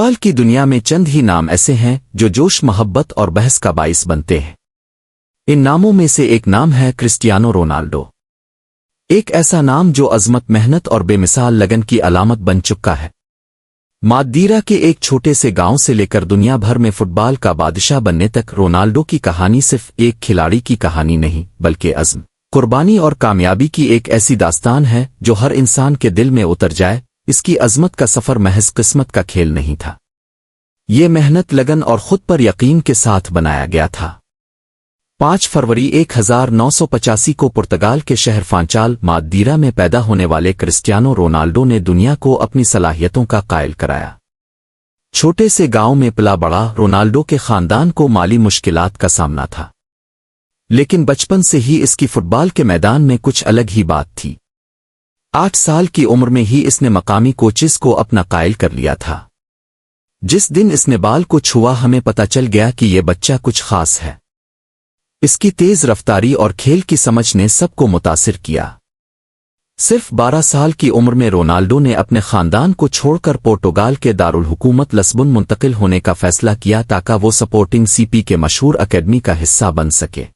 Football की दुनिया में चंद ही नाम ऐसे हैं जो जोश मोहब्बत और बहस का बाइस बनते हैं। इन नामों में से एक नाम है क्रिस्टियानो रोनाल्डो। एक ऐसा नाम जो अजमत, मेहनत और बेमिसाल लगन की अलामत बन चुका है। मादीरा के एक छोटे से गांव से लेकर दुनिया भर में फुटबॉल का बादशाह बनने तक रोनाल्डो की कहानी सिर्फ एक खिलाड़ी की कहानी नहीं, बल्कि अज़्म, कुर्बानी और कामयाबी की एक ऐसी दास्तान है जो हर इंसान के दिल में उतर जाए। इसकी अजमत का सफ़र महज किस्मत का खेल नहीं था। ये मेहनत, लगन और खुद पर यकीन के साथ बनाया गया था। 5 फरवरी 1985 को पुर्तगाल के शहर फांचाल, मादीरा में पैदा होने वाले क्रिस्टियानो रोनाल्डो ने दुनिया को अपनी सलाहियतों का कायल कराया। छोटे से गांव में पला बड़ा रोनाल्डो के खानदान को माली मुश्किलात का सामना था, लेकिन बचपन से ही इसकी फुटबॉल के मैदान में कुछ अलग ही बात थी। 8 साल की उम्र में ही इसने मकामी कोचेस को अपना कायल कर लिया था। जिस दिन इसने बाल को छुआ, हमें पता चल गया कि यह बच्चा कुछ खास है। इसकी तेज रफ्तारी और खेल की समझ ने सबको मुतासिर किया। सिर्फ 12 साल की उम्र में रोनाल्डो ने अपने खानदान को छोड़कर पोर्टुगाल के दारुल हुकूमत लस्बन मुंतकिल होने का फैसला किया ताकि वो स्पोर्टिंग सीपी के मशहूर अकेडमी का हिस्सा बन सके।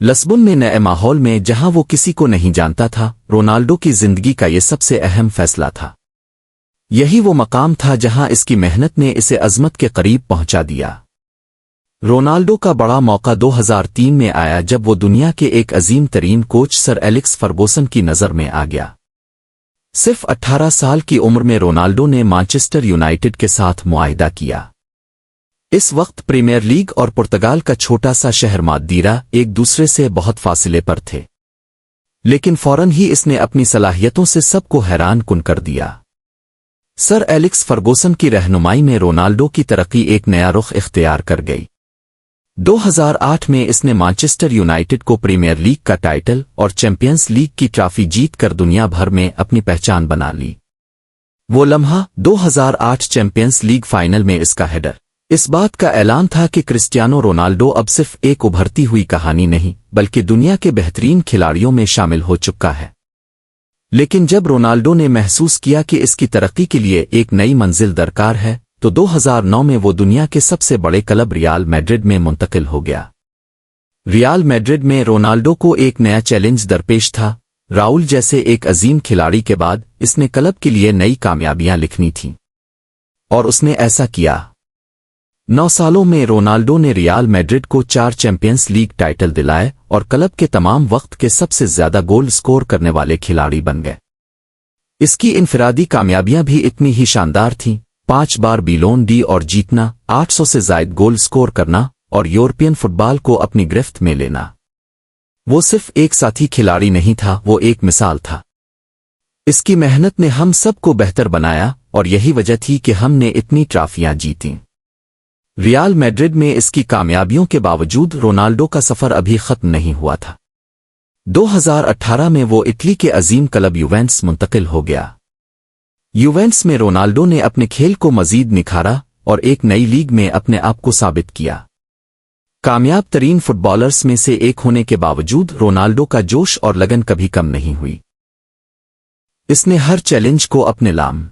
लस्बन में नए माहौल में, जहां वो किसी को नहीं जानता था, रोनाल्डो की जिंदगी का ये सबसे अहम फैसला था। यही वो मकाम था जहां इसकी मेहनत ने इसे अजमत के करीब पहुंचा दिया। रोनाल्डो का बड़ा मौका 2003 में आया जब वो दुनिया के एक अजीम तरीन कोच सर एलेक्स फर्गूसन की नज़र में आ गया। सिर्फ 18 साल की उम्र में रोनाल्डो ने मैनचेस्टर यूनाइटेड के साथ मुआहिदा किया। इस वक्त प्रीमियर लीग और पुर्तगाल का छोटा सा शहर मादीरा एक दूसरे से बहुत फासले पर थे, लेकिन फौरन ही इसने अपनी सलाहियतों से सबको हैरान कुन कर दिया। सर एलेक्स फर्गूसन की रहनुमाई में रोनाल्डो की तरक्की एक नया रुख इख्तियार कर गई। 2008 में इसने मैनचेस्टर यूनाइटेड को प्रीमियर लीग का टाइटल और चैंपियंस लीग की ट्रॉफी जीतकर दुनिया भर में अपनी पहचान बना ली। वो लम्हा 2008 चैंपियंस लीग फाइनल में इसका हेडर इस बात का ऐलान था कि क्रिस्टियानो रोनाल्डो अब सिर्फ एक उभरती हुई कहानी नहीं, बल्कि दुनिया के बेहतरीन खिलाड़ियों में शामिल हो चुका है। लेकिन जब रोनाल्डो ने महसूस किया कि इसकी तरक्की के लिए एक नई मंजिल दरकार है, तो 2009 में वो दुनिया के सबसे बड़े क्लब रियाल मैड्रिड में मुंतकिल हो गया। रियाल मैड्रिड में रोनाल्डो को एक नया चैलेंज दरपेश था। राउल जैसे एक अजीम खिलाड़ी के बाद इसने क्लब के लिए नई कामयाबियां लिखनी थीं, और उसने ऐसा किया। 9 सालों में रोनाल्डो ने रियाल मैड्रिड को 4 चैंपियंस लीग टाइटल दिलाए और क्लब के तमाम वक्त के सबसे ज्यादा गोल स्कोर करने वाले खिलाड़ी बन गए। इसकी इनफरादी कामयाबियां भी इतनी ही शानदार थीं। 5 बार बैलोन ड'ओर जीतना, 800 से ज्यादा गोल स्कोर करना और यूरोपियन फुटबॉल को अपनी गिरफ्त में लेना। वो सिर्फ एक साथी खिलाड़ी नहीं था, वो एक मिसाल था। इसकी मेहनत ने हम सबको बेहतर बनाया और यही वजह थी कि हमने इतनी ट्रॉफियां जीतीं। रियाल मैड्रिड में इसकी कामयाबियों के बावजूद रोनाल्डो का सफर अभी खत्म नहीं हुआ था। 2018 में वो इटली के अजीम क्लब यूवेंटस मुंतकिल हो गया। यूवेंटस में रोनाल्डो ने अपने खेल को मजीद निखारा और एक नई लीग में अपने आप को साबित किया। कामयाब तरीन फुटबॉलर्स में से एक होने के बावजूद रोनाल्डो का जोश और लगन कभी कम नहीं हुई। इसने हर चैलेंज को अपने लाम